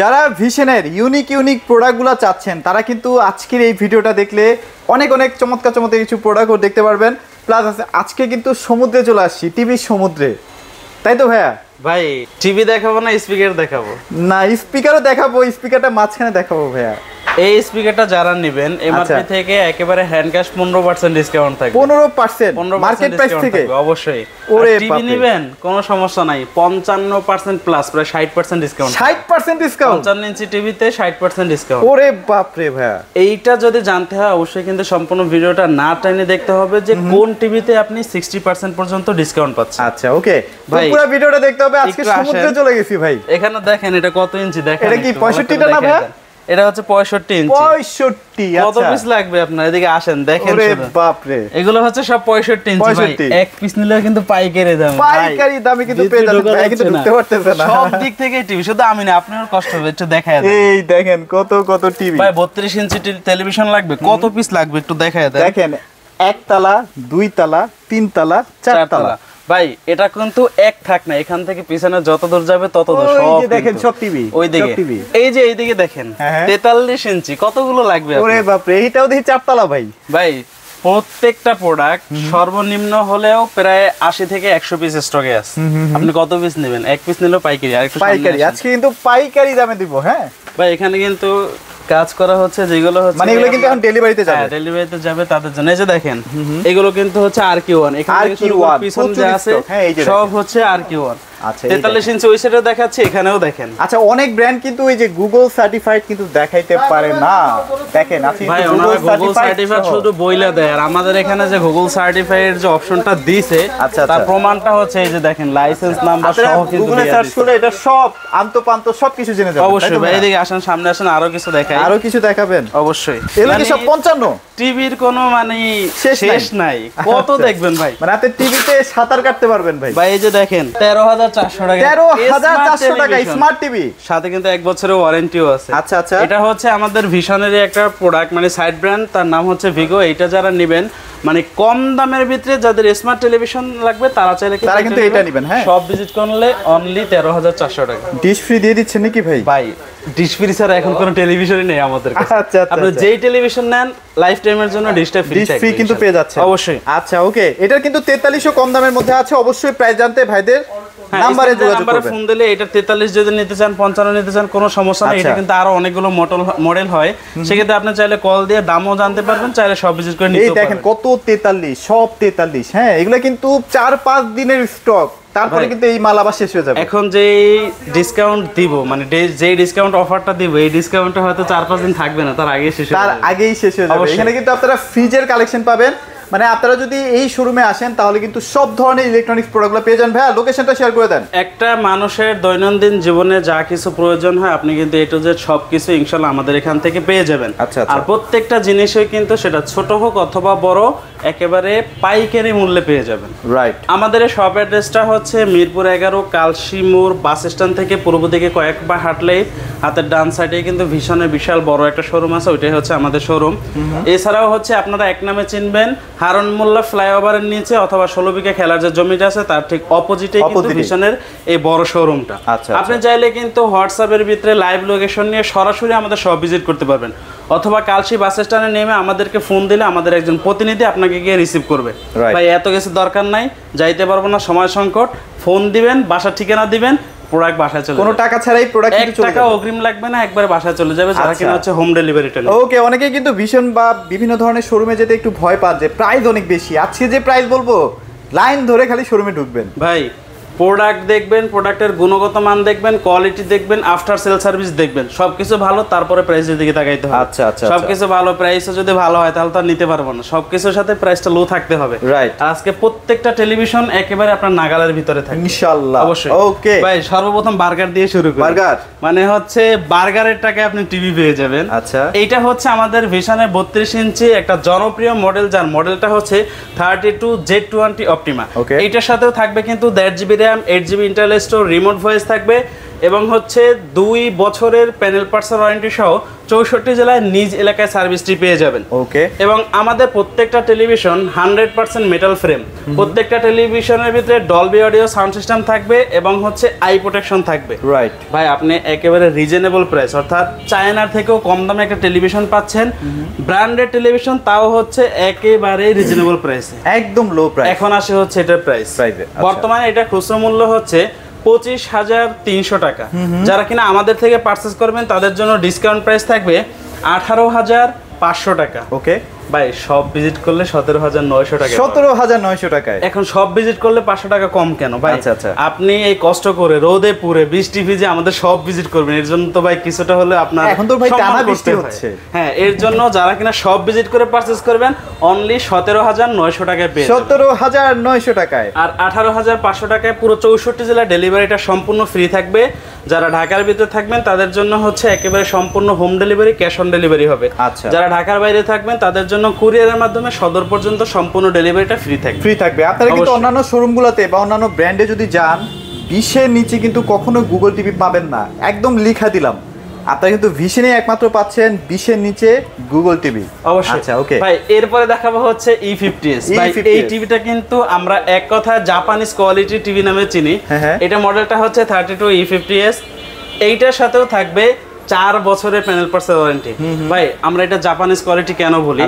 যারা ভিশনের ইউনিক প্রোডাক্টগুলো চাচ্ছেন তারা কিন্তু আজকের এই ভিডিওটা দেখলে অনেক চমৎকার কিছু প্রোডাক্টও দেখতে পারবেন। প্লাস আজকে কিন্তু সমুদ্রে চলে আসছি, টিভি সমুদ্রে, তাই তো ভাইয়া? ভাই টিভি দেখাবো না স্পিকার দেখাবো? না, স্পিকারও দেখাবো, স্পিকারটা মাঝখানে দেখাবো ভাইয়া। এই স্পিকারটা যারা নেবেন এমআরপি থেকে একেবারে হ্যান্ড ক্যাশ 15% ডিসকাউন্ট থাকবে। 15% মার্কেট প্রাইস থেকে? অবশ্যই। ওরে টিভি নেবেন কোনো সমস্যা নাই, 55% প্লাস, প্রায় 60% ডিসকাউন্ট। 60% ডিসকাউন্ট 55 ইঞ্চি টিভিতে 60% ডিসকাউন্ট। ওরে বাপ রে ভাইয়া, এইটা যদি জানতে হয় অবশ্যই কিন্তু সম্পূর্ণ ভিডিওটা না টেনে দেখতে হবে যে কোন টিভিতে আপনি 60% পর্যন্ত ডিসকাউন্ট পাচ্ছেন। আচ্ছা ওকে ভাই, পুরো ভিডিওটা দেখতে হবে। আজকে সমুদ্রে চলে গেছি ভাই। এখানে দেখেন এটা কত ইঞ্চি, দেখেন এটা কি 65টা না ভাই? এটা হচ্ছে 65 ইঞ্চি। 65? কত পিস লাগবে আপনার? এদিকে আসেন দেখেন। ওরে বাপ রে, এগুলো হচ্ছে সব 65 ইঞ্চি ভাই। এক পিস নিলে কিন্তু পাইকারি দাম, পাইকারি দামে কিন্তু পেয়ে যাবেন ভাই, কিন্তু ঢুকতে পারতেছে না। সব দিক থেকে টিভি, শুধু আমি না আপনারও কষ্ট হবে, একটু দেখায় দেন। এই দেখেন কত টিভি ভাই। 32 ইঞ্চি টেলিভিশন লাগবে, কত পিস লাগবে একটু দেখায় দেন। দেখেন, একতলা, দুইতলা, তিনতলা, চারতলা ভাই। এটা কিন্তু এক থাক না, এখান থেকে পিছনে যত দূর যাবে তত দূর সব দেখেন, সব টিভি। ওই দিকে এই যে এইদিকে দেখেন 43 ইঞ্চি, কতগুলো লাগবে? ওরে বাপ রে, এইটাও দেখি চারতলা ভাই। ভাই প্রত্যেকটা প্রোডাক্ট সর্বনিম্ন হলেও প্রায় 80 থেকে 100 পিস স্টকে আছে। আপনি কত পিস নেবেন? এক পিস নিলেও পাইকারি। আর একটু পাইকারি আজকে কিন্তু পাইকারি দামে দিব। হ্যাঁ ভাই, এখানে কিন্তু কাজ করা হচ্ছে যেগুলো হচ্ছে, মানে এগুলো কিন্তু এখন ডেলিভারিতে যাবে। হ্যাঁ ডেলিভারিতে যাবে তাদের জন্য। এই যে দেখেন এগুলো কিন্তু হচ্ছে RQ1, এখানে পিছনে যা আছে সব হচ্ছে RQ1। আচ্ছা 43 ইঞ্চি ওই সাইডে দেখাচ্ছে, এখানেও দেখেন। আচ্ছা অনেক ব্র্যান্ড কিন্তু এই যে গুগল সার্টিফাইড কিন্তু দেখাইতে পারে না। দেখেন আপনি ভাই ওনারা গুগল সার্টিফাইড শুধু বইলা দেয়, আর আমাদের এখানে যে গুগল সার্টিফাইড যে অপশনটা দিয়েছে তার প্রমাণটা হচ্ছে এই যে দেখেন লাইসেন্স নাম্বার সহ কিন্তু গুগলে সার্চ করলে এটা সব আন্তপান্ত সবকিছু জেনে যাবেন। অবশ্যই ভাই, এদিকে আসেন, সামনে আসেন, আরো কিছু দেখাই। আরো কিছু দেখাবেন? অবশ্যই। এগুলো কি সব 55? টিভির কোনো মানে শেষ নাই, কত দেখবেন ভাই। মানে আপনি টিভিতে সাঁতার কাটতে পারবেন ভাই। ভাই এই যে দেখেন 13,400 টাকা, 13,400 টাকা স্মার্ট টিভি, সাথে কিন্তু 1 বছরের ওয়ারেন্টিও আছে। আচ্ছা আচ্ছা, এটা হচ্ছে আমাদের ভিশনেরই একটা প্রোডাক্ট, মানে সাইড ব্র্যান্ড, তার নাম হচ্ছে ভিগো। এইটা যারা নেবেন মানে কম দামের ভিতরে যাদের স্মার্ট টেলিভিশন লাগবে তারা চাইলে তারা কিন্তু এটা নেবেন। হ্যাঁ সব ভিজিট করলে অনলি 13,400 টাকা। ডিশ ফ্রি দিয়ে দিচ্ছেন নাকি ভাই? ভাই ডিশ ফ্রি ছাড়া এখন কোনো টেলিভিশনই নেই আমাদের কাছে। আচ্ছা আপনি যেই টেলিভিশন নেন লাইফ টাইমের জন্য ডিশটা ফ্রি কিন্তু পেয়ে যাচ্ছে। অবশ্যই। আচ্ছা ওকে, এটার কিন্তু 4300 কম দামের মধ্যে আছে। অবশ্যই প্রাইস জানতে ভাইদের নাম্বারে যোগাযোগ করবেন। ফোন দিলে এটা 43 যদি নিতে চান, 55 নিতে চান, কোনো সমস্যা নেই। এটা কিন্তু আরো অনেকগুলো মডেল হয়, সেক্ষেত্রে আপনি চাইলে কল দিয়ে দামও জানতে পারবেন, চাইলে সব ভিজিট করে নিতে পারবেন। এই দেখেন কত 43, সব 43। হ্যাঁ এগুলো কিন্তু 4-5 দিনের স্টক, তারপরে কিন্তু এই মাল আবার শেষ হয়ে যাবে। এখন যে ডিসকাউন্ট দিব, মানে যে ডিসকাউন্ট অফারটা দিব, এই ডিসকাউন্টটা হয়তো 4-5 দিন থাকবে না, তার আগেই শেষ হয়ে যাবে। এখানে কিন্তু আপনারা ফ্রিজের কালেকশন পাবেন। মানে আপনারা যদি এই শোরুমে আসেন তাহলে কিন্তু সব ধরনের ইলেকট্রনিক্স প্রোডাক্টগুলো পেয়ে যান। ভাই লোকেশনটা শেয়ার করে দেন। একটা মানুষের দৈনন্দিন জীবনে যা কিছু প্রয়োজন হয় আপনি কিন্তু এ টু জেড সবকিছু ইনশাআল্লাহ আমাদের এখান থেকে পেয়ে যাবেন। আচ্ছা আর প্রত্যেকটা জিনিসই কিন্তু সেটা ছোট হোক অথবা বড় একেবারে পাইকারি মূল্যে পেয়ে যাবেন। রাইট। আমাদের এই শপ অ্যাড্রেসটা হচ্ছে মিরপুর 11 কালশি মোড় বাস স্ট্যান্ড থেকে পূর্ব দিকে কয়েকবার হাঁটলেই হাতের ডান সাইডে কিন্তু ভীষণের বিশাল বড় একটা শোরুম আছে, ওইটাই হচ্ছে আমাদের শোরুম। এছাড়াও হচ্ছে আপনারা এক নামে চিনবেন হারুন মোল্লা ফ্লাইওভারের নিচে, অথবা 16 বিঘা খেলার যে জমিটা আছে তার ঠিক অপোজিটে কিন্তু ভীষণের এই বড় শোরুমটা। আপনি চাইলে কিন্তু হোয়াটসঅ্যাপের ভিতরে লাইভ লোকেশন নিয়ে সরাসরি আমাদের শপ ভিজিট করতে পারবেন, অথবা কালশি বাস স্ট্যান্ডে নেমে আমাদেরকে ফোন দিলে আমাদের একজন প্রতিনিধি আপনাকে গিয়ে রিসিভ করবে। ভাই এত কিছু দরকার নাই, যাইতে পারবো না, সময় সংকট, ফোন দিবেন, বাসার ঠিকানা দিবেন, প্রোডাক্ট বাসায় চলে যাবে। কোনো টাকা ছাড়াই প্রোডাক্ট কিন্তু চলে যাবে, 1 টাকা অগ্রিম লাগবে না, একবারে বাসায় চলে যাবে। যারা কিনা হচ্ছে হোম ডেলিভারিটা। ওকে, অনেকেই কিন্তু ভীষণ বা বিভিন্ন ধরনের শোরুমে যেতে একটু ভয় পান যে প্রাইস অনেক বেশি। আজকে যে প্রাইস বলবো লাইন ধরে খালি শোরুমে ঢুকবেন। ভাই প্রোডাক্ট দেখবেন, প্রোডাক্টের গুণগত মান দেখবেন, কোয়ালিটি দেখবেন, আফটার সেল সার্ভিস দেখবেন, সবকিছু ভালো, তারপরে প্রাইসের দিকে তাকাইতে হবে। আচ্ছা আচ্ছা, সবকিছু ভালো, প্রাইসও যদি ভালো হয় তাহলে তো নিতে পারবো না, সবকিছুর সাথে প্রাইসটা লো থাকতে হবে। রাইট। আজকে প্রত্যেকটা টেলিভিশন একেবারে আপনার নাগালের ভিতরে থাকবে ইনশাআল্লাহ। অবশ্যই। ওকে ভাই সর্বপ্রথম বার্গার দিয়ে শুরু করি। বার্গার মানে হচ্ছে বার্গারের টাকায় আপনি টিভি পেয়ে যাবেন। আচ্ছা, এইটা হচ্ছে আমাদের ভিশনের 32 ইঞ্চি একটা জনপ্রিয় মডেল, যার মডেলটা হচ্ছে 32Z20 অপটিমা। এইটার সাথেও থাকবে কিন্তু 1.5 GB RAM, 8 GB internal store, remote voice থাকবে, এবং হচ্ছে 2 বছরের প্যানেল পার্টসের ওয়ারেন্টি সহ 64 জেলায় নিজ এলাকায় সার্ভিসটি পেয়ে যাবেন। ওকে। এবং আমাদের প্রত্যেকটা টেলিভিশন 100% মেটাল ফ্রেম, প্রত্যেকটা টেলিভিশনের ভিতরে ডলবি অডিও সাউন্ড সিস্টেম থাকবে এবং হচ্ছে আই প্রোটেকশন থাকবে। রাইট ভাই আপনি একেবারে রিজনেবল প্রাইস, অর্থাৎ চায়নার থেকেও কম দামে একটা টেলিভিশন পাচ্ছেন, ব্র্যান্ডেড টেলিভিশন, তাও হচ্ছে একেবারে রিজনেবল প্রাইসে, একদম লো প্রাইস। এখন আসে হচ্ছে এটার প্রাইস। বর্তমানে এটা খুচরো মূল্য হচ্ছে 25,300 টাকা। যারা কিনা আমাদের থেকে পারচেজ করবেন তাদের জন্য ডিসকাউন্ট প্রাইস থাকবে 18,500 টাকা। ওকে ভাই সব ভিজিট করলে 17,900 টাকা। 17,900 টাকায় এখন সব ভিজিট করলে 500 টাকা কম কেন ভাই? আচ্ছা আচ্ছা, আপনি এই কষ্ট করে রোদে পুরে বৃষ্টি ভিজে আমাদের সব ভিজিট করবেন, এর জন্য তো ভাই কিছুটা হলে আপনার এখন তো ভাই টানা বৃষ্টি হচ্ছে। হ্যাঁ, এর জন্য যারা কিনা সব ভিজিট করে পারচেজ করবেন অনলি 17,900 টাকায় পেয়ে যাবেন। 17,900 টাকায়। আর 18,500 টাকায় পুরো 64 জেলা ডেলিভারিটা সম্পূর্ণ ফ্রি থাকবে। যারা ঢাকার ভিতরে থাকবেন তাদের জন্য হচ্ছে একেবারে সম্পূর্ণ home delivery, cash on delivery হবে। আচ্ছা, যারা ঢাকার বাইরে থাকবেন তাদের জন্য কুরিয়ারের মাধ্যমে সদর পর্যন্ত সম্পূর্ণ ডেলিভারিটা ফ্রি থাকবে। আপনারা কিন্তু অন্যান্য শোরুমগুলোতে বা অন্যান্য ব্র্যান্ডে যদি যান 20-এর নিচে কিন্তু কখনো গুগল টিভি পাবেন না, একদম লিখা দিলাম। আপনারা কিন্তু ভিশনে একমাত্র পাচ্ছেন 20-এর নিচে গুগল টিভি। অবশ্যই। আচ্ছা ওকে ভাই এরপরে দেখাবো হচ্ছে E50s। ভাই এই টিভিটা কিন্তু আমরা এক কথা জাপানিজ কোয়ালিটি টিভি নামে চিনি। এটা মডেলটা হচ্ছে 32 E50s। এইটার সাথেও থাকবে 4 বছরের প্যানেল পার্টসের ওয়ারেন্টি। ভাই আমরা এটা জাপানিজ কোয়ালিটি কেন বলি?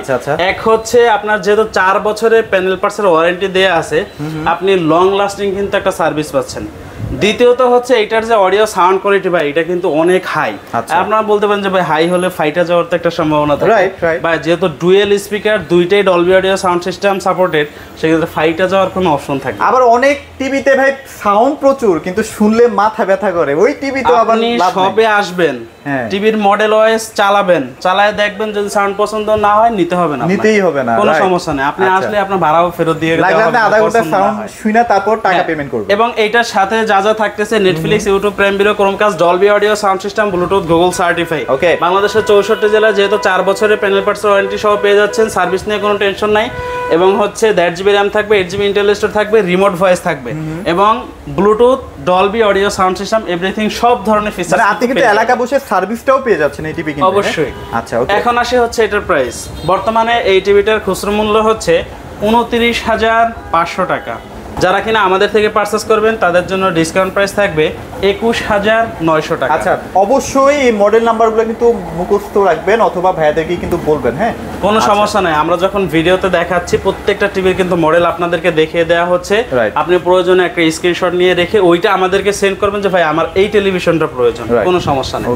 এক হচ্ছে আপনার যেহেতু 4 বছরের প্যানেল পার্টসের ওয়ারেন্টি দেয়া আছে, আপনি লং লাস্টিং কিন্তু একটা সার্ভিস পাচ্ছেন। দ্বিতীয়ত হচ্ছে এটার যে অডিও সাউন্ড কোয়ালিটি ভাই এটা কিন্তু অনেক হাই। আপনারা বলতে পারেন যে ভাই হাই হলে ফাইটা যাওয়ার তো একটা সম্ভাবনা থাকে। ভাই যেহেতু ডুয়েল স্পিকার, দুইটাই Dolby audio sound system supported, সেক্ষেত্রে ফাইটা যাওয়ার কোনো অপশন থাকে। আবার অনেক টিভিতে ভাই সাউন্ড প্রচুর কিন্তু শুনলে মাথা ব্যথা করে, ওই টিভি তো আবার সবে আসবেন, টিভির মডেল ওএস চালাবেন, চালায় দেখবেন যদি সাউন্ড পছন্দ না হয় নিতে হবে না, নিতেই হবে না, কোনো সমস্যা নেই। আপনি আসলে আপনার ভাড়াও ফেরত দিয়ে দেওয়া হবে, আধা ঘন্টা সাউন্ড শুনে তারপর টাকা পেমেন্ট করবেন। এবং এইটার সাথে যা যা থাকতেছে Netflix, YouTube, prime video, Chromecast, Dolby audio sound system, Bluetooth, Google certify. বাংলাদেশের 64 জেলায় যেহেতু 4 বছরের প্যানেল পার্টস ওয়ারেন্টি সহ পেয়ে যাচ্ছেন, সার্ভিস নিয়ে কোনো টেনশন নাই। এবং হচ্ছে 1.5 GB র্যাম থাকবে, 8 GB ইন্টেল স্টোরেজ থাকবে, রিমোট ভয়েস থাকবে এবং Bluetooth, Dolby audio sound system, everything সব ধরনের ফিচার। আপনি কিন্তু এলাকা বসে সার্ভিসটাও পেয়ে যাচ্ছেন এই টিভি কিনলে। অবশ্যই। আচ্ছা ওকে। এখন আসে হচ্ছে এটার প্রাইস। বর্তমানে এই টিভিটার খুচরো মূল্য হচ্ছে 29,500 টাকা। যারা কিনা আমাদের থেকে পারচেজ করবেন তাদের জন্য ডিসকাউন্ট প্রাইস থাকবে 21,900 টাকা। আচ্ছা অবশ্যই এই মডেল নাম্বারগুলো কিন্তু মুখস্থ রাখবেন অথবা ভাইয়াদেরকে কিন্তু বলবেন। হ্যাঁ, কোনো সমস্যা নাই। আমরা যখন ভিডিওতে দেখাচ্ছি প্রত্যেকটা টিভির কিন্তু মডেল আপনাদেরকে দেখিয়ে দেওয়া হচ্ছে। আপনি প্রয়োজনে একটা স্ক্রিনশট নিয়ে রেখে ওইটা আমাদেরকে সেন্ড করবেন যে ভাই আমার এই টেলিভিশনটা প্রয়োজন, কোনো সমস্যা নেই।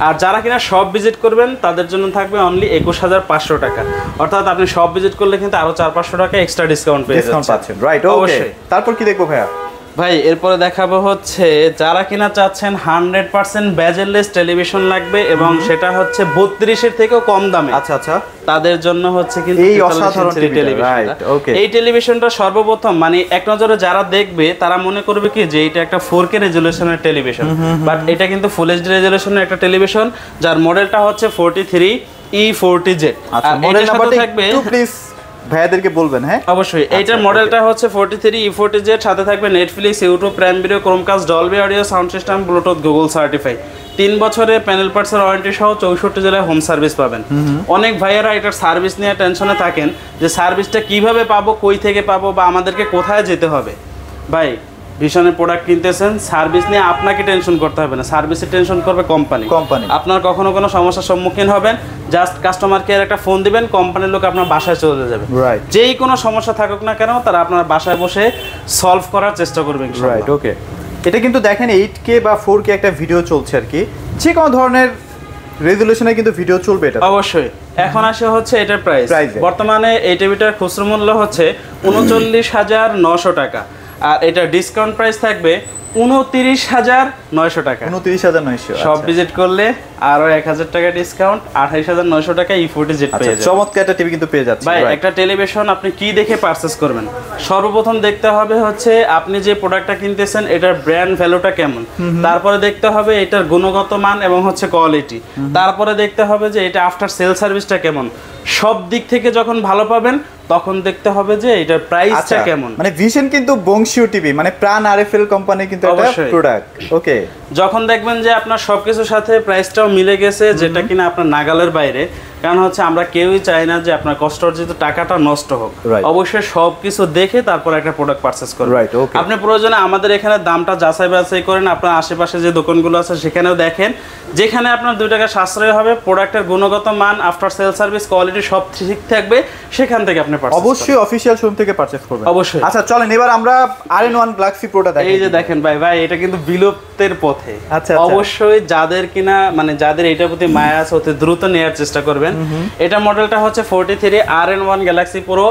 আর যারা কিনা সব ভিজিট করবেন তাদের জন্য থাকবে অনলি 21,500 টাকা। অর্থাৎ আপনি সব ভিজিট করলে কিন্তু আরো 400-500 টাকা এক্সট্রা ডিসকাউন্ট পেয়ে যাচ্ছেন। রাইট, ওকে। তারপর কি দেখবো ভাইয়া? ভাই এরপরে দেখাবো হচ্ছে যারা কিনা চাচ্ছেন 100% বেজেললেস টেলিভিশন লাগবে এবং সেটা হচ্ছে 32-এর থেকেও কম দামে। আচ্ছা আচ্ছা, তাদের জন্য হচ্ছে কিন্তু এই অসাধারণ টেলিভিশন। এই টেলিভিশনটা সর্বপ্রথম মানে এক নজরে যারা দেখবে তারা মনে করবে কি যে এটা একটা 4K রেজোলিউশনের টেলিভিশন, বাট এটা কিন্তু ফুল এইচডি রেজোলিউশনের একটা টেলিভিশন যার মডেলটা হচ্ছে 43 E40Z। আচ্ছা, মডেল নাম্বারটা থাকবে প্লিজ ভাইয়াদেরকে বলবেন। হ্যাঁ অবশ্যই। এইটার মডেলটা হচ্ছে 43 E40Z, সাথে থাকবে Netflix, YouTube, prime video, Chromecast, Dolby audio sound system, Bluetooth, Google certify. 3 বছরের প্যানেল পার্টসের ওয়ারেন্টি সহ 64 জেলায় হোম সার্ভিস পাবেন। অনেক ভাইয়েরা এটার সার্ভিস নিয়ে টেনশনে থাকেন যে সার্ভিসটা কিভাবে পাবো, কই থেকে পাবো বা আমাদেরকে কোথায় যেতে হবে। ভাই ভিশনের প্রোডাক্ট কিনতেছেন, সার্ভিস নিয়ে আপনাকে টেনশন করতে হবে না, সার্ভিসের টেনশন করবে কোম্পানি। আপনার কখনো কোনো সমস্যার সম্মুখীন হবেন, জাস্ট কাস্টমার কেয়ার একটা ফোন দিবেন, কোম্পানির লোক আপনার বাসায় চলে যাবে। যেই কোনো সমস্যা থাকুক না কেন তারা আপনার বাসায় বসে সলভ করার চেষ্টা করবেন। রাইট, ওকে। এটা কিন্তু দেখেন 8K বা 4K একটা ভিডিও চলছে আর কি, যে কোনো ধরনের রেজোলিউশনে কিন্তু ভিডিও চলবে এটা অবশ্যই। এখন আসে হচ্ছে এটার প্রাইস। বর্তমানে এই টিভিটার খুচরো মূল্য হচ্ছে 39,900 টাকা আর এটা ডিসকাউন্ট প্রাইস থাকবে 29,900 টাকা। 29,900। সব ভিজিট করলে আরো 1,000 টাকা ডিসকাউন্ট, 28,900 টাকা E40Z পেয়ে যাবেন। চমৎকার একটা টিভি কিন্তু পেয়ে যাচ্ছে। ভাই একটা টেলিভিশন আপনি কি দেখে পারচেজ করবেন? সর্বপ্রথম দেখতে হবে হচ্ছে আপনি যে প্রোডাক্টটা কিনতেছেন এটার ব্র্যান্ড ভ্যালুটা কেমন, তারপরে দেখতে হবে এটার গুণগত মান এবং হচ্ছে কোয়ালিটি, তারপরে দেখতে হবে যে এটা আফটার সেল সার্ভিসটা কেমন। সব দিক থেকে যখন ভালো পাবেন তখন দেখতে হবে যে এটার প্রাইসটা কেমন। মানে ভিশন কিন্তু বংশীয় টিভি, মানে প্রাণ আরএফএল কোম্পানি কিন্তু একটা প্রোডাক্ট। ওকে, যখন দেখবেন যে আপনার সবকিছুর সাথে প্রাইসটাও মিলে গেছে, যেটা কিনা আপনার নাগালের বাইরে, কারণ হচ্ছে আমরা কেউই চাই না যে আপনার কষ্ট অর্জিত টাকাটা নষ্ট হোক। অবশ্যই সবকিছু দেখে তারপর একটা প্রোডাক্ট পারচেজ করবেন। আপনি প্রয়োজনে আমাদের এখানে দামটা যাচাই বাছাই করেন, আপনার আশেপাশে যে দোকানগুলো আছে সেখানেও দেখেন, যেখানে আপনার 2 টাকা সাশ্রয় হবে, প্রোডাক্টের গুণগত মান, আফটার সেল সার্ভিস, কোয়ালিটি সব ঠিক থাকবে, সেখান থেকে আপনি পারচেজ অবশ্যই অফিশিয়াল শোরুম থেকে পারচেজ করবেন। অবশ্যই। আচ্ছা চলেন এবার আমরা RN1 গ্যালাক্সি প্রোটা দেখি। এই যে দেখেন ভাই এটা কিন্তু বিলুপ্তের পথে। আচ্ছা, অবশ্যই যাদের কিনা মানে যাদের এটার প্রতি মায়া আছে অতি দ্রুত নেওয়ার চেষ্টা করবেন। এটা মডেলটা হচ্ছে 43 RN1 Galaxy Pro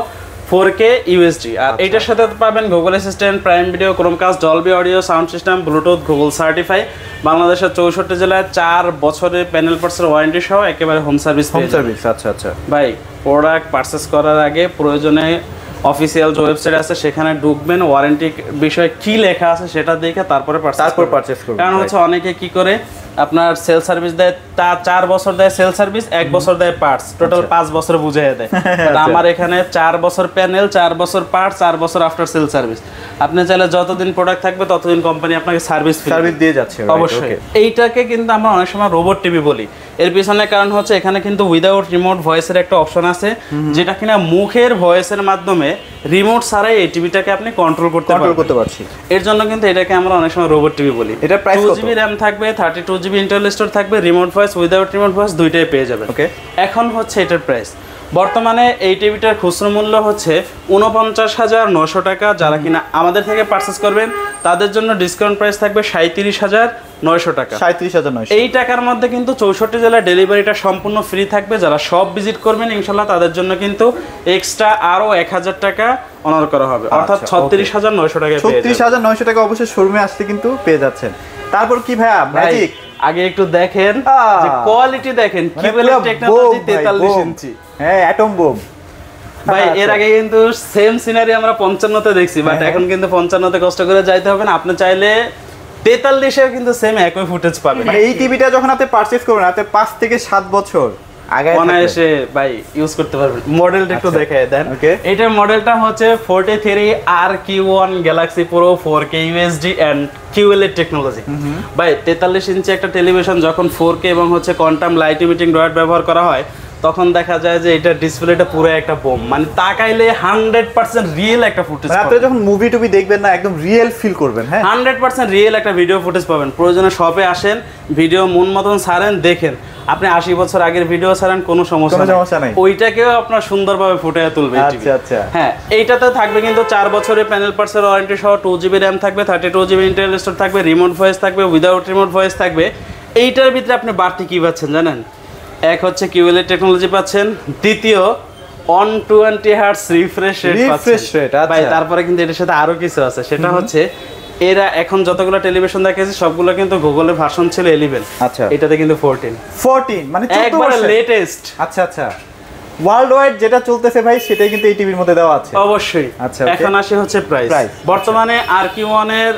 4K UHD। আর এটার সাথে পাবেন Google assistant, prime video, Chromecast, Dolby audio, sound system, Bluetooth, Google certify, বাংলাদেশের 64 জেলায় 4 বছরের প্যানেল পার্টসের ওয়ারেন্টি সহ একেবারে হোম সার্ভিস। আচ্ছা আচ্ছা ভাই প্রোডাক্ট পারচেজ করার আগে প্রয়োজনে অফিসিয়াল যে ওয়েবসাইট আছে সেখানে ঢুকবেন, ওয়ারেন্টি বিষয়ে কি লেখা আছে সেটা দেখে তারপরে পারচেজ করবেন। কারণ হচ্ছে অনেকে কি করে আপনার সেল সার্ভিস দেয়, তা 4 বছর দেয় সেল সার্ভিস, 1 বছর দেয় পার্টস, টোটাল 5 বছর বুঝিয়ে দেয়। আমার এখানে 4 বছর প্যানেল, 4 বছর পার্টস, 4 বছর আফটার সেল সার্ভিস। আপনি চাইলে যতদিন প্রোডাক্ট থাকবে ততদিন কোম্পানি আপনাকে সার্ভিস দিয়ে যাচ্ছে। অবশ্যই। এইটাকে কিন্তু আমরা অনেক সময় রোবট টিভি বলি। এর পিছনে কারণ হচ্ছে এখানে কিন্তু উইদাউট রিমোট ভয়েসের একটা অপশন আছে, যেটা কিনা মুখের ভয়েসের মাধ্যমে রিমোট ছাড়াই এই টিভিটাকে আপনি কন্ট্রোল করতে পারছি। এর জন্য কিন্তু এটাকে আমরা অনেক সময় রোবট টিভি বলি। এটা প্রাইস 2GB RAM থাকবে, 32GB ইন্টারনাল স্টোরেজ থাকবে, remote voice without remote voice দুইটাই পেয়ে যাবেন। ওকে, এখন হচ্ছে এটার প্রাইস বর্তমানে এই টিভিটার খুচরো মূল্য হচ্ছে 49,900 টাকা। যারা কিনা আমাদের থেকে পারচেজ করবেন তাদের জন্য ডিসকাউন্ট প্রাইস থাকবে 37,900 টাকা। 37,900। এই টাকার মধ্যে কিন্তু 64 জেলার ডেলিভারিটা সম্পূর্ণ ফ্রি থাকবে। যারা সব ভিজিট করবেন ইনশাল্লাহ তাদের জন্য কিন্তু এক্সট্রা আরো 1000 টাকা অনার করা হবে, অর্থাৎ 36,900 টাকা। 36,900 টাকা অবশ্যই শোরুমে আসলে কিন্তু পেয়ে যাচ্ছেন। তারপর কি ভাইয়া ম্যাজিক আগে একটু দেখেন যে কোয়ালিটি দেখেন, কি বলে টেকনোলজি 43 ইঞ্চি। হ্যাঁ, অ্যাটম বোম ভাই। এর আগে কিন্তু সেম সিনারি আমরা 55 তে দেখছি, বাট এখন কিন্তু 55 তে কষ্ট করে যাইতে হবে না। আপনি চাইলে 43 এও কিন্তু সেম একই ফুটেজ পাবেন। মানে এই টিভিটা যখন আপনি পারচেজ করবেন আপনি 5 থেকে 7 বছর আগে অনায়াসে ভাই ইউজ করতে পারবেন। মডেলটা একটু দেখায় দেন। এটার মডেলটা হচ্ছে 43 RQ1 Galaxy Pro 4K UHD and QLED technology. ভাই 43 ইঞ্চি একটা টেলিভিশন যখন 4K এবং হচ্ছে কোয়ান্টাম লাইট ইমিটিং ডট ব্যবহার করা হয় তখন দেখা যায় যে এটা ডিসপ্লেটা পুরো একটা বোম, মানে তাকাইলে 100% রিয়েল একটা ফুটেজ পাবেন। আপনি যখন মুভি টুভি দেখবেন না একদম রিয়েল ফিল করবেন। হ্যাঁ, 100% রিয়েল একটা ভিডিও ফুটেজ পাবেন। প্রয়োজনে শপে আসেন, ভিডিও মন মতন ছাড়েন, দেখেন। আপনি 80 বছর আগের ভিডিও ছাড়েন, কোনো সমস্যা নাই, ওইটাকেও আপনার সুন্দরভাবে ফুটিয়ে তুলবে। আচ্ছা আচ্ছা। হ্যাঁ, এইটাতে থাকবে কিন্তু 4 বছরের প্যানেল পার্টসের ওয়ারেন্টি সহ, 2GB RAM থাকবে, 32GB ইন্টারনাল স্টোরেজ থাকবে, রিমোট ভয়েস থাকবে, উইদাউট রিমোট ভয়েস থাকবে। এইটার ভিতরে আপনি বাড়তি কি পাচ্ছেন জানেন? এক হচ্ছে QLED টেকনোলজি পাচ্ছেন, দ্বিতীয় 120 হার্টজ রিফ্রেশ রেট পাচ্ছেন। ভাই তারপরে কিন্তু এটার সাথে আরো কিছু আছে, সেটা হচ্ছে এরা এখন যতগুলো টেলিভিশন দেখেছে সবগুলো কিন্তু গুগলের ভার্সন ছিল 11। আচ্ছা, এটাতে কিন্তু 14 মানে 14 একবারে লেটেস্ট। আচ্ছা আচ্ছা, ওয়ার্ল্ড ওয়াইড যেটা চলতেছে ভাই সেটাই কিন্তু এই টিভির মধ্যে দেওয়া আছে। অবশ্যই। আচ্ছা, এখন আসে হচ্ছে প্রাইস। বর্তমানে RQ1 এর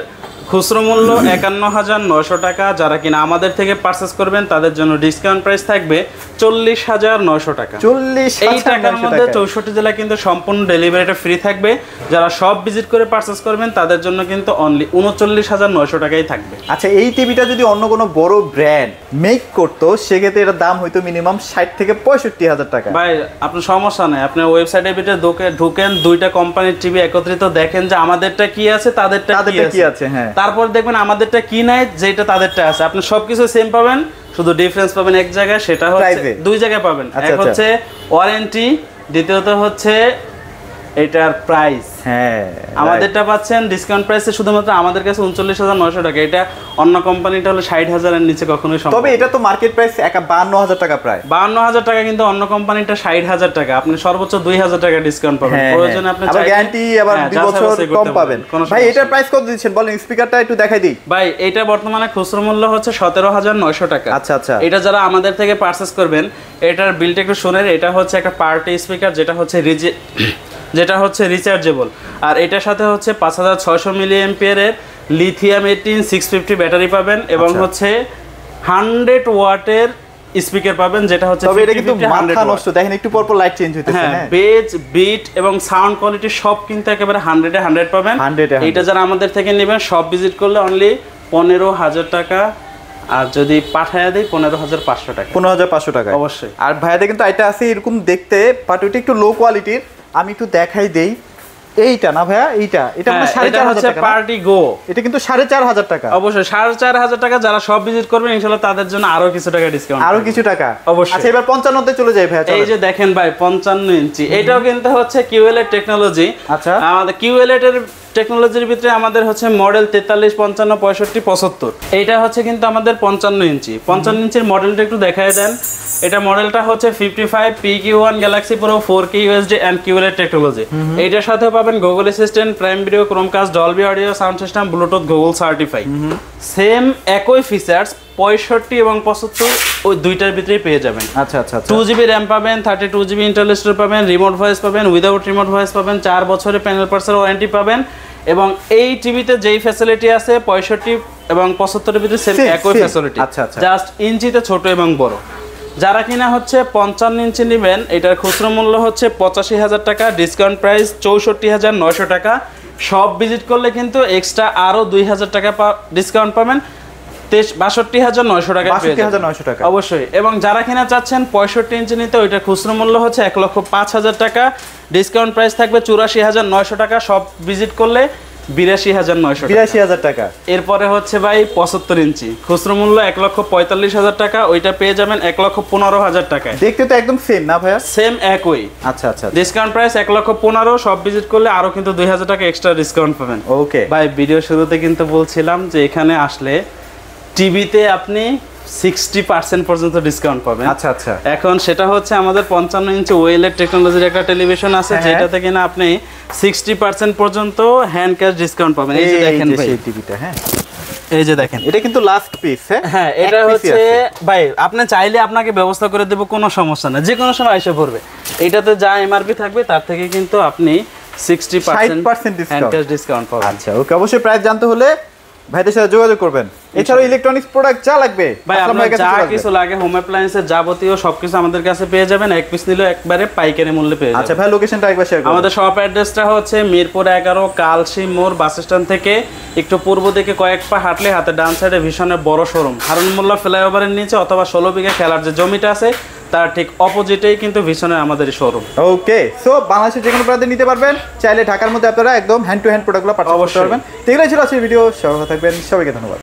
খুচরো মূল্য 51,900 টাকা। যারা কিনা আমাদের থেকে পারচেজ করবেন তাদের জন্য ডিসকাউন্ট প্রাইস থাকবে 40,900 টাকা। 40,000 এই টাকার মধ্যে 64 জেলা কিন্তু সম্পূর্ণ ডেলিভারিটা ফ্রি থাকবে। যারা সব ভিজিট করে পারচেজ করবেন তাদের জন্য কিন্তু অনলি 39,900 টাকাই থাকবে। আচ্া এই টিভিটা যদি অন্য কোনো বড় ব্র্যান্ড মেক করতো সেক্ষেত্রে এর দাম হয়তো মিনিমাম 60 থেকে 65,000 টাকা। ভাই আপনার সমস্যা নাই, আপনি ওয়েবসাইটের ভিতরে ঢুকেন, দুইটা কোম্পানির টিভি একত্রিত দেখেন যে আমাদেরটা কি আছে তাদেরটা কি আছে। হ্যাঁ, তারপর দেখবেন আমাদেরটা কি নাই যেটা তাদেরটা আছে। আপনি সবকিছু সেম পাবেন, শুধু ডিফারেন্স পাবেন এক জায়গায়, সেটা হচ্ছে দুই জায়গায় পাবেন। এক হচ্ছে ওয়ারেন্টি, দ্বিতীয়ত হচ্ছে এটার প্রাইস। হ্যাঁ, আমাদেরটা পাচ্ছেন ডিসকাউন্ট প্রাইসে শুধুমাত্র আমাদের কাছে 39,900 টাকা। এটা অন্য কোম্পানিটা হলে 60,000 এর নিচে কখনোই সম্ভব। তবে এটা তো মার্কেট প্রাইস 52,000 টাকা, প্রায় 52,000 টাকা, কিন্তু অন্য কোম্পানিটা 60,000 টাকা। আপনি সর্বোচ্চ 2,000 টাকা ডিসকাউন্ট পাবেন। প্রয়োজনে আপনি আবার গ্যারান্টি আবার 2 বছর কম পাবেন। ভাই এটার প্রাইস কত দিচ্ছেন বলেন, স্পিকারটা একটু দেখাই দিই। ভাই এটা বর্তমানে খুচরো মূল্য হচ্ছে 17,900 টাকা। আচ্ছা আচ্ছা। এটা যারা আমাদের থেকে পারচেজ করবেন এটার বিলটা একটু শুনেন। এটা হচ্ছে একটা পার্টি স্পিকার যেটা হচ্ছে রিচার্জেবল, আর এটার সাথে হচ্ছে 5600 মিলিঅ্যাম্পিয়ারের লিথিয়াম 18650 ব্যাটারি পাবেন এবং হচ্ছে 100 ওয়াটের স্পিকার পাবেন, যেটা হচ্ছে তবে এটা কিন্তু মাথা নষ্ট, দেখেন একটু পর পর লাইট চেঞ্জ হইতেছে। হ্যাঁ, বেজ, বিট এবং সাউন্ড কোয়ালিটি সব কিন্তু একেবারে 100 পাবেন। এটা যারা আমাদের থেকে নেবেন সব ভিজিট করলে অনলি 15,000 টাকা, আর যদি পাঠায়া দেই 15,500 টাকা। 15,500 টাকা অবশ্যই। আর ভাইয়াদের কিন্তু এটা আছে এরকম দেখতে, বাট ওইটা একটু লো কোয়ালিটির। আমি একটু দেখাই দেই, এইটা না ভাইয়া, এটা মানে 4,500 টাকা পার্টি গো, এটা কিন্তু 4,500 টাকা। অবশ্যই 4,500 টাকা। যারা সব ভিজিট করবেন ইনশাআল্লাহ তাদের জন্য আরো কিছু টাকা ডিসকাউন্ট, আরো কিছু টাকা অবশ্যই। আচ্ছা, এবার 55 তে চলে যাই ভাইয়া। এই যে দেখেন ভাই 55 ইঞ্চি, এটাও কিন্তু হচ্ছে কিউএলএড টেকনোলজি। আচ্ছা, আমাদের কিউএলএড এর টেকনোলজির ভিতরে আমাদের হচ্ছে মডেল 43, 55, 65, 75। এইটা হচ্ছে কিন্তু আমাদের 55 ইঞ্চি। 55 ইঞ্চির মডেলটা একটু দেখায় দেন। এটা মডেলটা হচ্ছে 55 PQ1 Galaxy Pro 4K USD and QLED technology. এইটার সাথে পাবেন Google assistant, prime video, Chromecast, Dolby audio sound system, Bluetooth, Google certify. Same একই ফিচার্স 65 এবং 75 ওই দুইটার ভিতরেই পেয়ে যাবেন। আচ্ছা আচ্ছা। 2GB RAM পাবেন, 32GB ইন্টারনাল স্টোরেজ পাবেন, রিমোট ভয়েস পাবেন, উইদাউট রিমোট ভয়েস পাবেন, 4 বছরের প্যানেল পার্সেল ওয়ারেন্টি পাবেন। এবং এই টিভিতে যেই ফ্যাসিলিটি আছে 65 এবং 75 এর ভিতরে সেম একই ফ্যাসিলিটি, জাস্ট ইঞ্চিতে ছোট এবং বড়। যারা কিনা হচ্ছে 55 ইঞ্চি নেবেন, এটার খুচরো মূল্য হচ্ছে 85,000 টাকা, ডিসকাউন্ট প্রাইস 64,900 টাকা। সব ভিজিট করলে কিন্তু এক্সট্রা আরো 2,000 টাকা ডিসকাউন্ট পাবেন, 62,900 টাকা। 62,900 টাকা অবশ্যই। এবং যারা কিনা চাচ্ছেন 65 ইঞ্চি নিতে, ওইটার খুচরো মূল্য হচ্ছে 1,05,000 টাকা, ডিসকাউন্ট প্রাইস থাকবে 84,900 টাকা। সব ভিজিট করলে 82,900 টাকা। এরপরে হচ্ছে ভাই 75 ইঞ্চি, খুচরো মূল্য 1,45,000 টাকা, ওইটা পেয়ে যাবেন 1,15,000 টাকায়। দেখতে তো একদম সেম না ভাইয়া? সেম একই। আচ্ছা আচ্ছা। ডিসকাউন্ট প্রাইস 1,15,000, সব ভিজিট করলে আরো কিন্তু 2,000 টাকা এক্সট্রা ডিসকাউন্ট পাবেন। ওকে ভাই, ভিডিও শুরুতে কিন্তু বলছিলাম যে এখানে আসলে টিভিতে আপনি 60% পর্যন্ত ডিসকাউন্ট পাবেন। আচ্ছা আচ্ছা। এখন সেটা হচ্ছে আমাদের 55 ইঞ্চি ওয়েলএড টেকনোলজির একটা টেলিভিশন আছে, যেটাতে কিনা আপনি 60% পর্যন্ত হ্যান্ড ক্যাশ ডিসকাউন্ট পাবেন। এই যে দেখেন ভাই এই টিভিটা, হ্যাঁ এই যে দেখেন, এটা কিন্তু লাস্ট পিস। হ্যাঁ, এটা হচ্ছে ভাই আপনি চাইলে আপনাকে ব্যবস্থা করে দেব, কোনো সমস্যা না, যে কোনো সময় এসে পড়বে। এটাতে যা এমআরপি থাকবে তার থেকে কিন্তু আপনি 60% হ্যান্ড ক্যাশ ডিসকাউন্ট পাবেন। আচ্ছা ওকে, অবশ্যই প্রাইস জানতে হলে ভাইদের সাথে যোগাযোগ করবেন। এছাড়াও ইলেকট্রনিক্স প্রোডাক্ট যা লাগবে ভাই, আপনার যা কিছু লাগে হোম অ্যাপ্লায়েন্সের যাবতীয় সবকিছু আমাদের কাছে পেয়ে যাবেন। এক পিস নিলে একবারে পাইকারি মূল্যে পেয়ে যাবেন। আচ্ছা ভাই, লোকেশনটা একবার শেয়ার করুন। আমাদের শপ অ্যাড্রেসটা হচ্ছে মিরপুর 11, কালশি মোড় বাস স্ট্যান্ড থেকে একটু পূর্ব দিকে কয়েক পা হাঁটলে হাতে ডান সাইডে ভীষণের বড় শোরুম, হারুন মোল্লা ফ্লাইওভারের নিচে, অথবা 16 বিঘা খেলার যে জমিটা আছে তার ঠিক অপোজিটেই কিন্তু ভীষণের আমাদের শোরুম। ওকে, সো বাংলাদেশের যে কোনো প্রান্তে নিতে পারবেন, চাইলে ঢাকার মধ্যে আপনারা একদম হ্যান্ড টু হ্যান্ড প্রোডাক্টগুলো পারচেজ করতে পারবেন। ঠিক আছে, ছিল আজকের ভিডিও, সবাই ভালো থাকবেন, সবাইকে ধন্যবাদ।